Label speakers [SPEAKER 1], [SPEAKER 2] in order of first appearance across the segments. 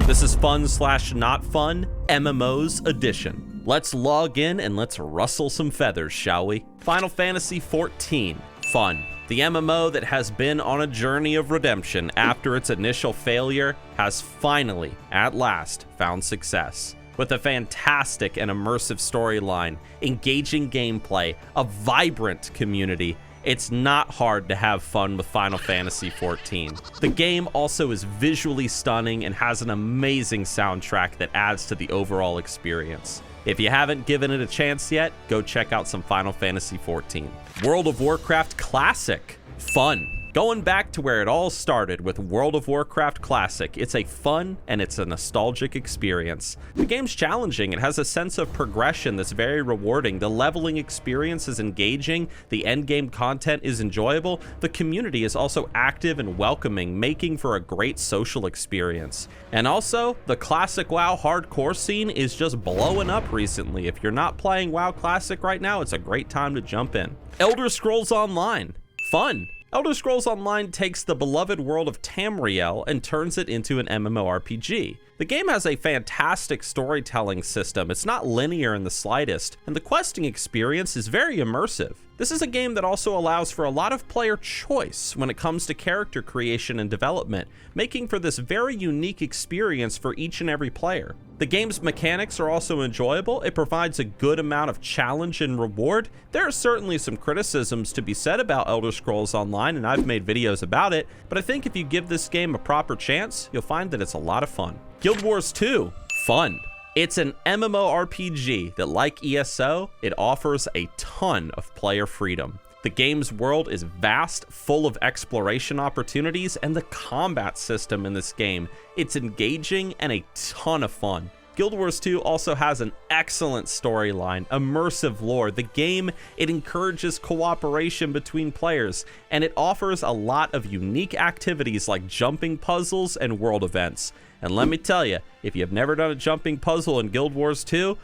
[SPEAKER 1] This is fun slash not fun, MMOs Edition. Let's log in and let's rustle some feathers, shall we? Final Fantasy XIV, fun. The MMO that has been on a journey of redemption after its initial failure has finally, at last, found success. With a fantastic and immersive storyline, engaging gameplay, a vibrant community, it's not hard to have fun with Final Fantasy XIV. The game also is visually stunning and has an amazing soundtrack that adds to the overall experience. If you haven't given it a chance yet, go check out some Final Fantasy XIV. World of Warcraft Classic, fun. Going back to where it all started with World of Warcraft Classic, it's a fun and it's a nostalgic experience. The game's challenging, it has a sense of progression that's very rewarding, the leveling experience is engaging, the endgame content is enjoyable, the community is also active and welcoming, making for a great social experience. And also, the classic WoW hardcore scene is just blowing up recently. If you're not playing WoW Classic right now, it's a great time to jump in. Elder Scrolls Online, fun. Elder Scrolls Online takes the beloved world of Tamriel and turns it into an MMORPG. The game has a fantastic storytelling system, it's not linear in the slightest, and the questing experience is very immersive. This is a game that also allows for a lot of player choice when it comes to character creation and development, making for this very unique experience for each and every player. The game's mechanics are also enjoyable, it provides a good amount of challenge and reward. There are certainly some criticisms to be said about Elder Scrolls Online, and I've made videos about it, but I think if you give this game a proper chance, you'll find that it's a lot of fun. Guild Wars 2, fun. It's an MMORPG that, like ESO, it offers a ton of player freedom. The game's world is vast, full of exploration opportunities, and the combat system in this game, it's engaging and a ton of fun. Guild Wars 2 also has an excellent storyline, immersive lore. The game, it encourages cooperation between players, and it offers a lot of unique activities like jumping puzzles and world events. And let me tell you, if you've never done a jumping puzzle in Guild Wars 2,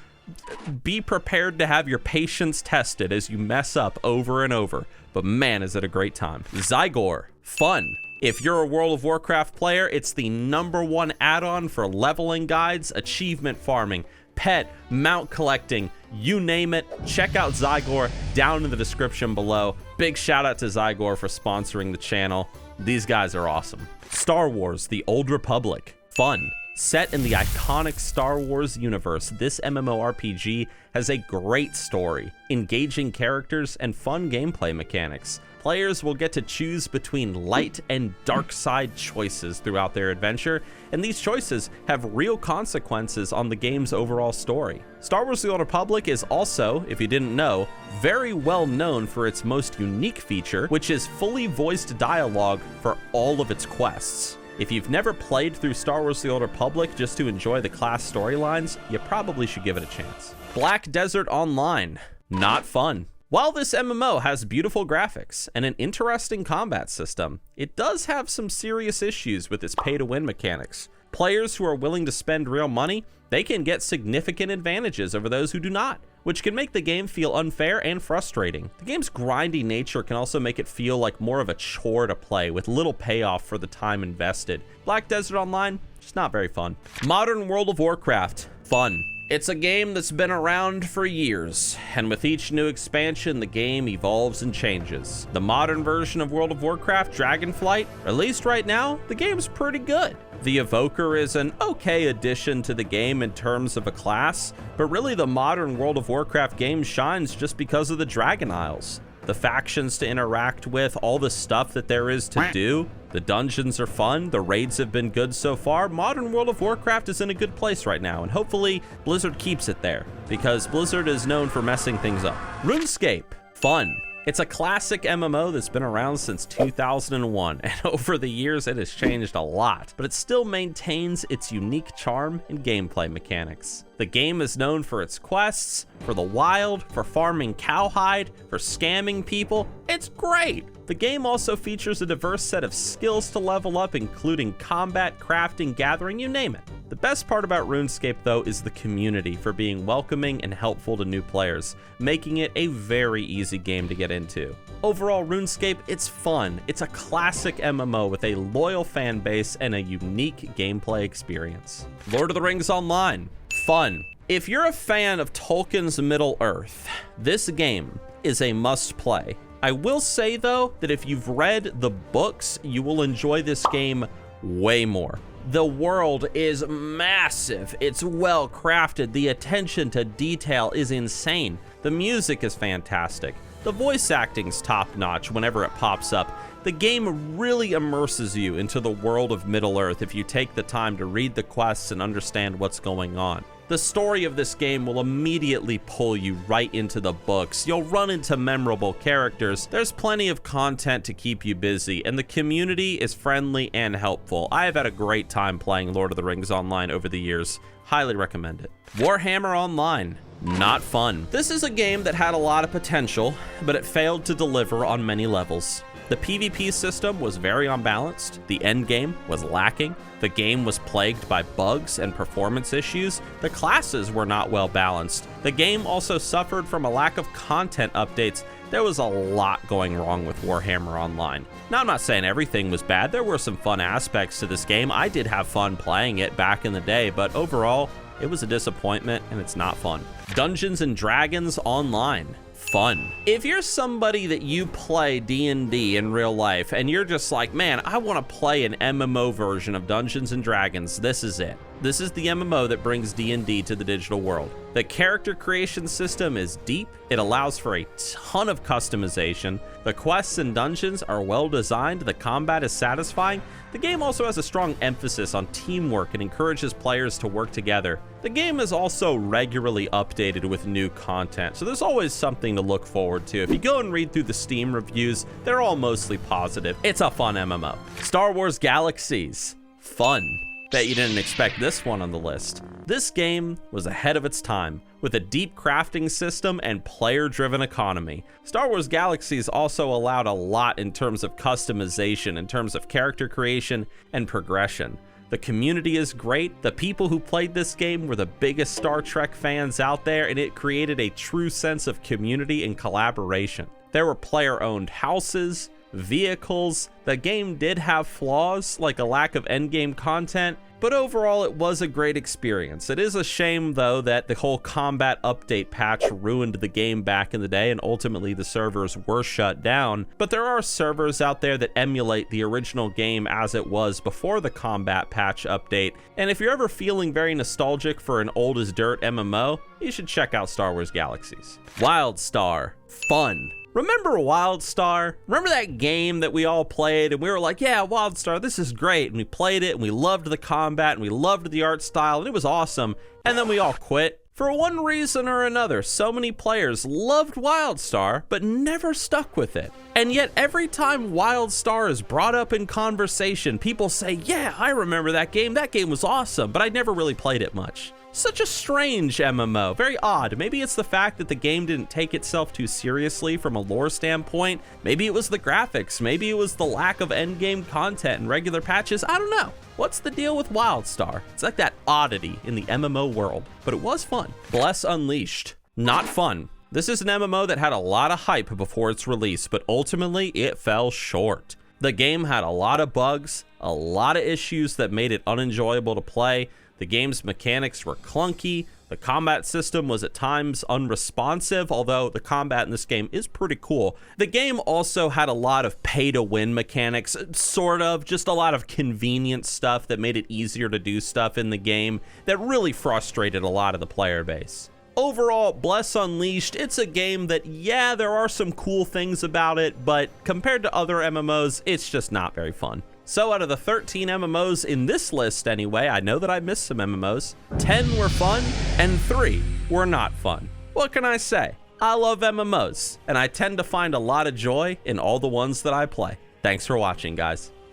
[SPEAKER 1] be prepared to have your patience tested as you mess up over and over. But man, is it a great time. Zygor, fun. If you're a World of Warcraft player, it's the #1 add-on for leveling guides, achievement farming, pet, mount collecting, you name it. Check out Zygor down in the description below. Big shout out to Zygor for sponsoring the channel. These guys are awesome. Star Wars: The Old Republic, fun. Set in the iconic Star Wars universe, this MMORPG has a great story, engaging characters, and fun gameplay mechanics. Players will get to choose between light and dark side choices throughout their adventure, and these choices have real consequences on the game's overall story. Star Wars: The Old Republic is also, if you didn't know, very well known for its most unique feature, which is fully voiced dialogue for all of its quests. If you've never played through Star Wars: The Old Republic just to enjoy the class storylines, you probably should give it a chance. Black Desert Online, not fun. While this MMO has beautiful graphics and an interesting combat system, it does have some serious issues with its pay-to-win mechanics. Players who are willing to spend real money, they can get significant advantages over those who do not, which can make the game feel unfair and frustrating. The game's grindy nature can also make it feel like more of a chore to play with little payoff for the time invested. Black Desert Online, just not very fun. Modern World of Warcraft, fun. It's a game that's been around for years, and with each new expansion, the game evolves and changes. The modern version of World of Warcraft, Dragonflight, at least right now, the game's pretty good. The Evoker is an okay addition to the game in terms of a class, but really the modern World of Warcraft game shines just because of the Dragon Isles. The factions to interact with, all the stuff that there is to do. The dungeons are fun, the raids have been good so far. Modern World of Warcraft is in a good place right now, and hopefully Blizzard keeps it there, because Blizzard is known for messing things up. RuneScape, fun. It's a classic MMO that's been around since 2001, and over the years it has changed a lot, but it still maintains its unique charm and gameplay mechanics. The game is known for its quests, for the wild, for farming cowhide, for scamming people. It's great! The game also features a diverse set of skills to level up, including combat, crafting, gathering, you name it. The best part about RuneScape, though, is the community for being welcoming and helpful to new players, making it a very easy game to get into. Overall, RuneScape, it's fun. It's a classic MMO with a loyal fan base and a unique gameplay experience. Lord of the Rings Online, fun. If you're a fan of Tolkien's Middle-earth, this game is a must-play. I will say, though, that if you've read the books, you will enjoy this game way more. The world is massive. It's well crafted. The attention to detail is insane. The music is fantastic. The voice acting's top-notch whenever it pops up. The game really immerses you into the world of Middle-earth if you take the time to read the quests and understand what's going on. The story of this game will immediately pull you right into the books. You'll run into memorable characters. There's plenty of content to keep you busy, and the community is friendly and helpful. I have had a great time playing Lord of the Rings Online over the years. Highly recommend it. Warhammer Online, not fun. This is a game that had a lot of potential, but it failed to deliver on many levels. The PvP system was very unbalanced, the endgame was lacking, the game was plagued by bugs and performance issues, the classes were not well balanced, the game also suffered from a lack of content updates. There was a lot going wrong with Warhammer Online. Now, I'm not saying everything was bad, there were some fun aspects to this game. I did have fun playing it back in the day, but overall, it was a disappointment and it's not fun. Dungeons and Dragons Online. Fun. If you're somebody that you play D&D in real life and you're just like, man, I want to play an MMO version of Dungeons and Dragons, this is it. This is the MMO that brings D&D to the digital world. The character creation system is deep. It allows for a ton of customization. The quests and dungeons are well designed. The combat is satisfying. The game also has a strong emphasis on teamwork and encourages players to work together. The game is also regularly updated with new content, so there's always something to look forward to. If you go and read through the Steam reviews, they're all mostly positive. It's a fun MMO. Star Wars Galaxies, fun. Bet you didn't expect this one on the list. This game was ahead of its time, with a deep crafting system and player-driven economy. Star Wars Galaxies also allowed a lot in terms of customization, in terms of character creation and progression. The community is great. The people who played this game were the biggest Star Trek fans out there, and it created a true sense of community and collaboration. There were player-owned houses, vehicles. The game did have flaws, like a lack of endgame content, but overall it was a great experience. It is a shame, though, that the whole combat update patch ruined the game back in the day, and ultimately the servers were shut down. But there are servers out there that emulate the original game as it was before the combat patch update, and if you're ever feeling very nostalgic for an old as dirt MMO, you should check out Star Wars Galaxies. WILDSTAR, fun. Remember WILDSTAR? Remember that game that we all played and we were like, yeah, WILDSTAR, this is great. And we played it and we loved the combat and we loved the art style and it was awesome. And then we all quit. For one reason or another, so many players loved WILDSTAR, but never stuck with it. And yet every time WILDSTAR is brought up in conversation, people say, yeah, I remember that game. That game was awesome, but I never really played it much. Such a strange MMO, very odd. Maybe it's the fact that the game didn't take itself too seriously from a lore standpoint. Maybe it was the graphics. Maybe it was the lack of endgame content and regular patches. I don't know. What's the deal with WILDSTAR? It's like that oddity in the MMO world, but it was fun. Bless Unleashed, not fun. This is an MMO that had a lot of hype before its release, but ultimately it fell short. The game had a lot of bugs, a lot of issues that made it unenjoyable to play. The game's mechanics were clunky. The combat system was at times unresponsive, although the combat in this game is pretty cool. The game also had a lot of pay-to-win mechanics, sort of, just a lot of convenient stuff that made it easier to do stuff in the game that really frustrated a lot of the player base. Overall, Bless Unleashed, it's a game that, yeah, there are some cool things about it, but compared to other MMOs, it's just not very fun. So out of the 13 MMOs in this list anyway, I know that I missed some MMOs. 10 were fun and 3 were not fun. What can I say? I love MMOs and I tend to find a lot of joy in all the ones that I play. Thanks for watching, guys.